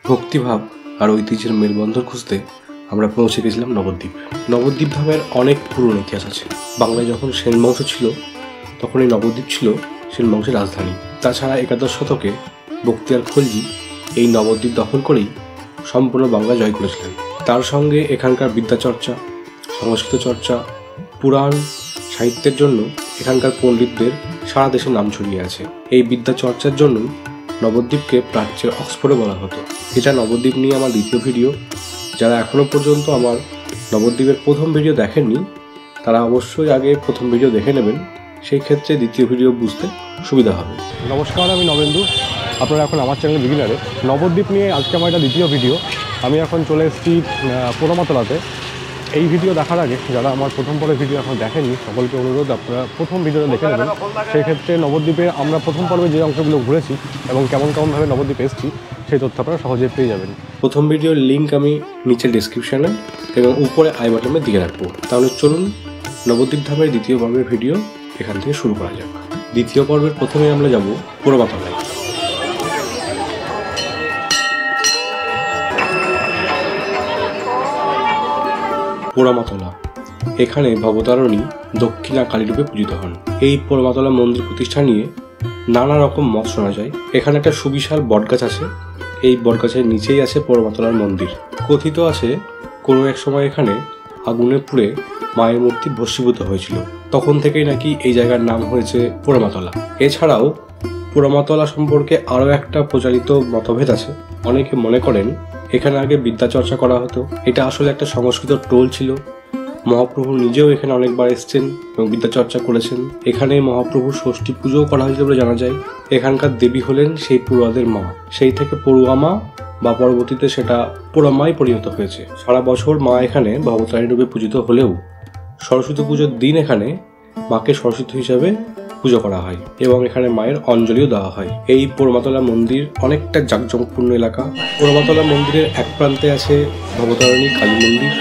ভক্তিভাব আর ঐতিহ্যের মেলবন্ধন খুঁজতে আমরা পৌঁছে গেছিলাম নবদ্বীপ। নবদ্বীপ ধামের অনেক পুরনো ইতিহাস আছে। বাংলায় যখন সেন বংশ ছিল তখন এই নবদ্বীপ ছিল সেন বংশের রাজধানী। তাছাড়া একাদশ শতকে বখতিয়ার খলজি এই নবদ্বীপ দখল করেই সম্পূর্ণ বাংলা জয় করেছিলেন। তার সঙ্গে এখানকার বিদ্যাচর্চা, সংস্কৃত চর্চা, পুরাণ সাহিত্যের জন্য এখানকার পণ্ডিতদের সারা দেশে নাম ছড়িয়ে আছে। এই বিদ্যা চর্চার জন্য নবদ্বীপকে প্রাচ্যের অক্সফোর্ডে বলা হতো। এটা নবদ্বীপ নিয়ে আমার দ্বিতীয় ভিডিও। যারা এখনও পর্যন্ত আমার নবদ্বীপের প্রথম ভিডিও দেখেননি তারা অবশ্যই আগে প্রথম ভিডিও দেখে নেবেন, সেই ক্ষেত্রে দ্বিতীয় ভিডিও বুঝতে সুবিধা হবে। নমস্কার, আমি নবেন্দু। আপনারা এখন আমার চ্যানেল বিগিনারে। নবদ্বীপ নিয়ে আজকে আমার এটা দ্বিতীয় ভিডিও। আমি এখন চলে এসেছি পোড়ামাতলাতে। এই ভিডিও দেখার আগে যারা আমার প্রথম পর্বের ভিডিও এখন দেখেননি সকলকে অনুরোধ আপনারা প্রথম ভিডিওটা দেখে নেবেন। সেক্ষেত্রে নবদ্বীপে আমরা প্রথম পর্বে যে অংশগুলো ঘুরেছি এবং কেমনভাবে নবদ্বীপে এসেছি সেই তথ্য আপনারা সহজেই পেয়ে যাবেন। প্রথম ভিডিওর লিঙ্ক আমি নিচে ডিসক্রিপশানে এবং উপরে আই বাটনে দিয়ে রাখবো। তাহলে চলুন নবদ্বীপ ধামের দ্বিতীয় পর্বের ভিডিও এখান থেকে শুরু করা যাক। দ্বিতীয় পর্বের প্রথমে আমরা যাব পোড়ামাতলায়। পোড়ামাতলা, এখানে ভবতারিণী দক্ষিণা কালী রূপে পূজিত হন। এই পোড়ামাতলা মন্দির প্রতিষ্ঠা নিয়ে নানা রকম মত শোনা যায়। এখানে একটা সুবিশাল বটগাছ আছে, এই বটগাছের নিচেই আছে পোড়ামাতলার মন্দির। কথিত আছে কোনো এক সময় এখানে আগুনে পুড়ে মায়ের মূর্তি ভস্মীভূত হয়েছিল, তখন থেকেই নাকি এই জায়গার নাম হয়েছে পোড়ামাতলা। এছাড়াও পোড়ামাতলা সম্পর্কে আরও একটা প্রচারিত মতভেদ আছে। অনেকে মনে করেন এখানে আগে বিদ্যা চর্চা করা হতো, এটা আসলে একটা সংস্কৃত টোল ছিল। মহাপ্রভু নিজেও এখানে অনেকবার এসেছেন এবং বিদ্যা চর্চা করেছেন। এখানে মহাপ্রভুর ষষ্ঠী পুজোও করা হয়েছিল বলে জানা যায়। এখানকার দেবী হলেন সেই পড়ুয়াদের মা, সেই থেকে পড়ুয়া মা বা পরবর্তীতে সেটা পোড়ামাই পরিণত হয়েছে। সারা বছর মা এখানে ভবতারিণী রূপে পূজিত হলেও সরস্বতী পুজোর দিন এখানে মাকে সরস্বতী হিসাবে পুজো করা হয় এবং এখানে মায়ের অঞ্জলিও দেওয়া হয়। এই পোড়ামাতলা মন্দির অনেকটা জাঁকজমকপূর্ণ এলাকা। পোড়ামাতলা মন্দিরের এক প্রান্তে আছে ভবতারিণী কালী মন্দির,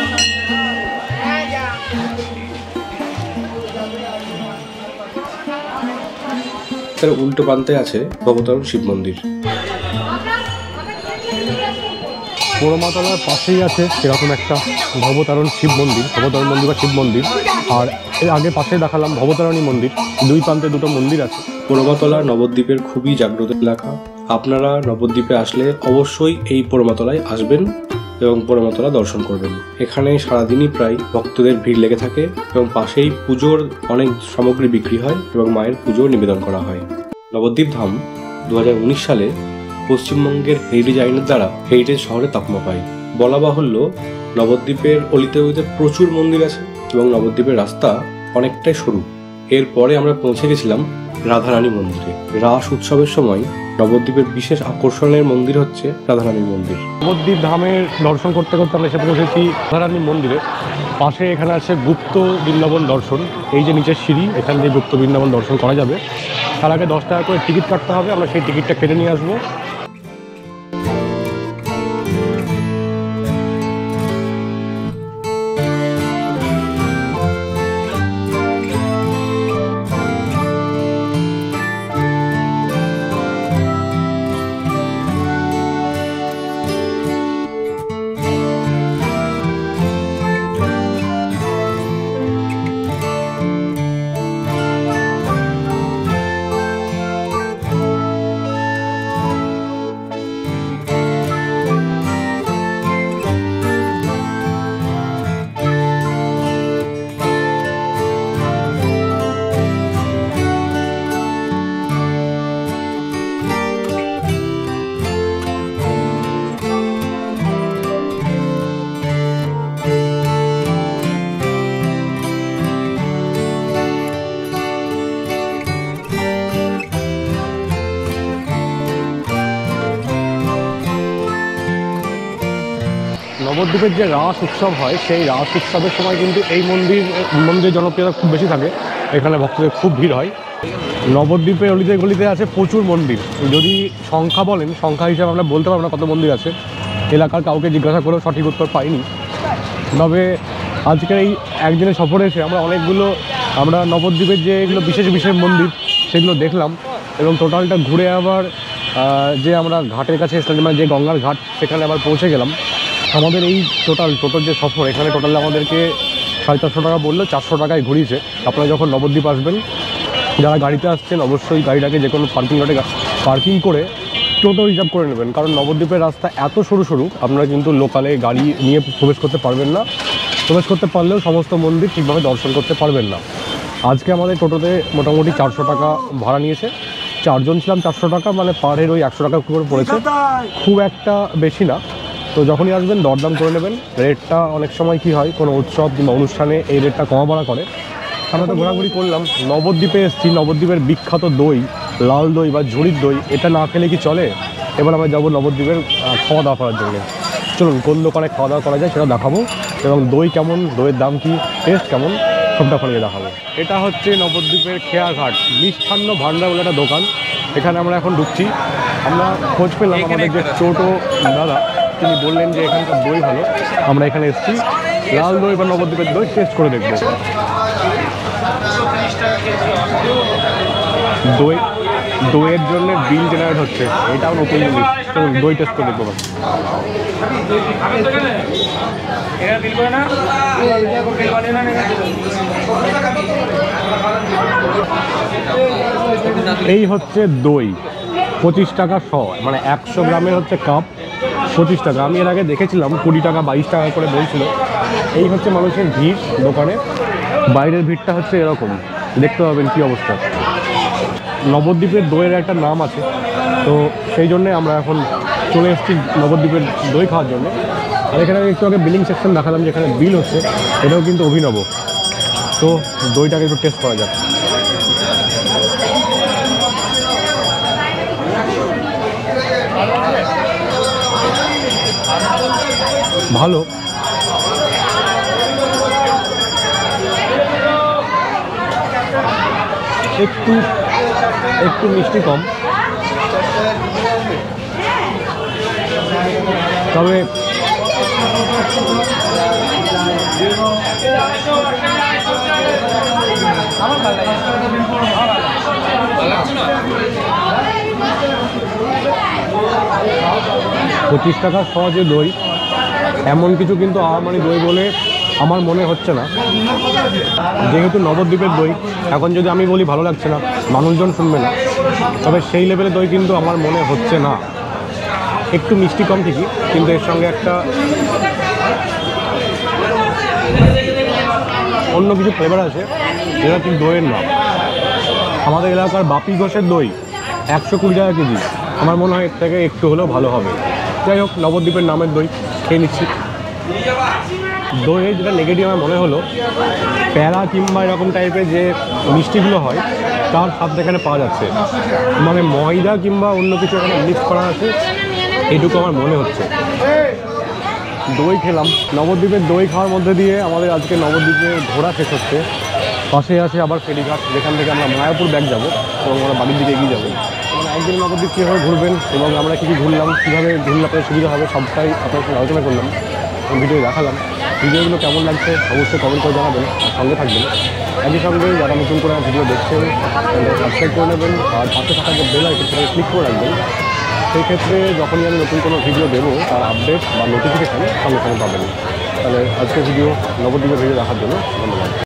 তার উল্টো প্রান্তে আছে ভবতারণ শিব মন্দির। পোড়ামাতলার পাশেই আছে সেরকম একটা ভবতারণ শিব মন্দির, ভবতারণ মন্দির বা শিব মন্দির। আর এর আগে পাশে দেখালাম ভবতারিণী মন্দির। দুই প্রান্তে দুটো মন্দির আছে। পোড়ামাতলা নবদ্বীপের খুবই জাগ্রত এলাকা। আপনারা নবদ্বীপে আসলে অবশ্যই এই পোড়ামাতলায় আসবেন এবং পোড়ামাতলা দর্শন করবেন। এখানে সারাদিনই প্রায় ভক্তদের ভিড় লেগে থাকে এবং পাশেই পুজোর অনেক সামগ্রী বিক্রি হয় এবং মায়ের পুজো নিবেদন করা হয়। নবদ্বীপ ধাম 2019 সালে পশ্চিমবঙ্গের হেরিটেজ আইনের দ্বারা হেরিটেজ শহরে তকমা পায়। বলা বাহুল্য নবদ্বীপের অলিতে গলিতে প্রচুর মন্দির আছে এবং নবদ্বীপের রাস্তা অনেকটাই সরু। এরপরে আমরা পৌঁছে গেছিলাম রাধারানী মন্দিরে। রাস উৎসবের সময় নবদ্বীপের বিশেষ আকর্ষণের মন্দির হচ্ছে রাধারানী মন্দির। নবদ্বীপ ধামের দর্শন করতে করতে আমরা এসে পৌঁছেছি রাধারানী মন্দিরে। পাশে এখানে আছে গুপ্ত বৃন্দাবন দর্শন। এই যে নিচের সিঁড়ি, এখান দিয়ে গুপ্ত বৃন্দাবন দর্শন করা যাবে। তার আগে 10 টাকা করে টিকিট কাটতে হবে, আমরা সেই টিকিটটা কেটে নিয়ে আসবো। নবদ্বীপের যে রাস উৎসব হয় সেই রাস উৎসবের সময় কিন্তু এই মন্দিরের জনপ্রিয়তা খুব বেশি থাকে। এখানে ভক্তদের খুব ভিড় হয়। নবদ্বীপের অলিতে গলিতে আছে প্রচুর মন্দির। যদি সংখ্যা বলেন, সংখ্যা হিসাবে আমরা বলতে পারবো না কত মন্দির আছে। এলাকার কাউকে জিজ্ঞাসা করেও সঠিক উত্তর পাইনি। তবে আজকের এই একদিনের সফরে এসে আমরা নবদ্বীপের যে এগুলো বিশেষ বিশেষ মন্দির সেগুলো দেখলাম এবং টোটালটা ঘুরে আবার যে আমরা ঘাটের কাছে এসেছিলাম, মানে যে গঙ্গার ঘাট, সেখানে আবার পৌঁছে গেলাম। আমাদের এই টোটোর যে সফর, এখানে টোটাল আমাদেরকে 450 টাকা বললো, 400 টাকায় ঘুরিয়েছে। আপনারা যখন নবদ্বীপ আসবেন, যারা গাড়িতে আসছেন অবশ্যই গাড়িটাকে যে কোনো পার্কিং লটে পার্কিং করে টোটো রিজার্ভ করে নেবেন, কারণ নবদ্বীপের রাস্তা এত সরু আপনারা কিন্তু লোকালে গাড়ি নিয়ে প্রবেশ করতে পারবেন না। প্রবেশ করতে পারলেও সমস্ত মন্দির ঠিকভাবে দর্শন করতে পারবেন না। আজকে আমাদের টোটোতে মোটামুটি 400 টাকা ভাড়া নিয়েছে। 4 জন ছিলাম, 400 টাকা, মানে পার হেড ওই 100 টাকা করে পড়েছে, খুব একটা বেশি না। তো যখনই আসবেন দরদাম করে নেবেন। রেটটা অনেক সময় কি হয়, কোনো উৎসব কিংবা অনুষ্ঠানে এই রেটটা কমা বাড়া করে। আমরা তো ঘোরাঘুরি করলাম, নবদ্বীপে এসেছি, নবদ্বীপের বিখ্যাত দই, লাল দই বা ঝুড়ির দই, এটা না খেলে কি চলে? এবার আমরা যাবো নবদ্বীপের খাওয়া দাওয়া করার জন্য। চলুন কোন দোকানে খাওয়া দাওয়া করা যায় সেটা দেখাবো, এবং দই কেমন, দইয়ের দাম কি, টেস্ট কেমন, সবটা ওখানে দেখাবো। এটা হচ্ছে নবদ্বীপের খেয়াঘাট মিষ্টান্ন ভান্ডার বলে একটা দোকান। এখানে আমরা এখন ঢুকছি। আমরা খোঁজ পেলাম আমাদের যে ছোটো দাদা, তিনি বললেন যে এখানকার দই ভালো। আমরা এখানে এসেছি, লাল দই বা নবদ্বীপের দই টেস্ট করে দেখবো। দইয়ের জন্য বিল জেনারেট হচ্ছে, এটাও নতুন জিনিস। চলুন দই টেস্ট করে দেখবো। এই হচ্ছে দই, 25 টাকা শ, মানে 100 গ্রামের হচ্ছে কাপ 25 টাকা। আমি এর আগে দেখেছিলাম 20 টাকা 22 টাকা করে বলছিল। এই হচ্ছে মানুষের ভিড় দোকানে। বাইরের ভিড়টা হচ্ছে এরকম, দেখতে পাবেন কী অবস্থা। নবদ্বীপের দইয়ের একটা নাম আছে, তো সেই জন্যে আমরা এখন চলে এসেছি নবদ্বীপের দই খাওয়ার জন্য। আর এখানে একটু আগে বিলিং সেকশন দেখালাম, যেখানে বিল হচ্ছে, এটাও কিন্তু অভিনব। তো দইটাকে একটু টেস্ট করা যাক। ভালো, একটু মিষ্টি কম, তবে $25 টাকার সহজে দই, এমন কিছু কিন্তু মানে দই বলে আমার মনে হচ্ছে না। যেহেতু নবদ্বীপের দই, এখন যদি আমি বলি ভালো লাগছে না, মানুষজন শুনবে না, তবে সেই লেভেলে দই কিন্তু আমার মনে হচ্ছে না। একটু মিষ্টি কম ঠিকই, কিন্তু এর সঙ্গে একটা অন্য কিছু ফ্লেভার আছে, যেটা কিন্তু দইয়ের না। আমাদের এলাকার বাপি ঘোষের দই 120 টাকা কেজি, আমার মনে হয় এর থেকে একটু হলেও ভালো হবে। যাই হোক, নবদ্বীপের নামের দই খেয়ে নিচ্ছি। দইয়ের যেটা নেগেটিভ আমার মনে হলো, প্যারা কিংবা এরকম টাইপের যে মিষ্টিগুলো হয় তার স্বাদ এখানে পাওয়া যাচ্ছে, মানে ময়দা কিংবা অন্য কিছু এখানে মিক্স করা আছে, এইটুকু আমার মনে হচ্ছে। দই খেলাম, নবদ্বীপের দই খাওয়ার মধ্যে দিয়ে আমাদের আজকে নবদ্বীপে ঘোরা শেষ হচ্ছে। পাশে আছে আবার ফেরিঘাট, যেখান থেকে আমরা মায়াপুর ব্যাক যাবো এবং আমরা বাড়ির দিকে এগিয়ে যাবো। মানে একদিন নবদ্বীপ কীভাবে ঘুরবেন এবং আমরা কী ঘুরলাম, কীভাবে ঘুরলে আপনার সুবিধা হবে, সবটাই আপনার সঙ্গে আলোচনা করলাম, ভিডিও দেখালাম। ভিডিওগুলো কেমন লাগছে অবশ্যই কমেন্ট করে জানাবেন, আর সঙ্গে থাকবেন। একই সঙ্গে যারা নতুন করে ভিডিও দেখছেন সাবস্ক্রাইব করে নেবেন, আর পাশে থাকা যে বেল আইকন সেখানে ক্লিক করে রাখবেন। সেই ক্ষেত্রে যখনই আমি নতুন কোনো ভিডিও দেবো তার আপডেট বা নোটিফিকেশান সঙ্গে সঙ্গে পাবেন। তাহলে আজকের ভিডিও, নবদ্বীপের ভিডিও দেখার জন্য ধন্যবাদ।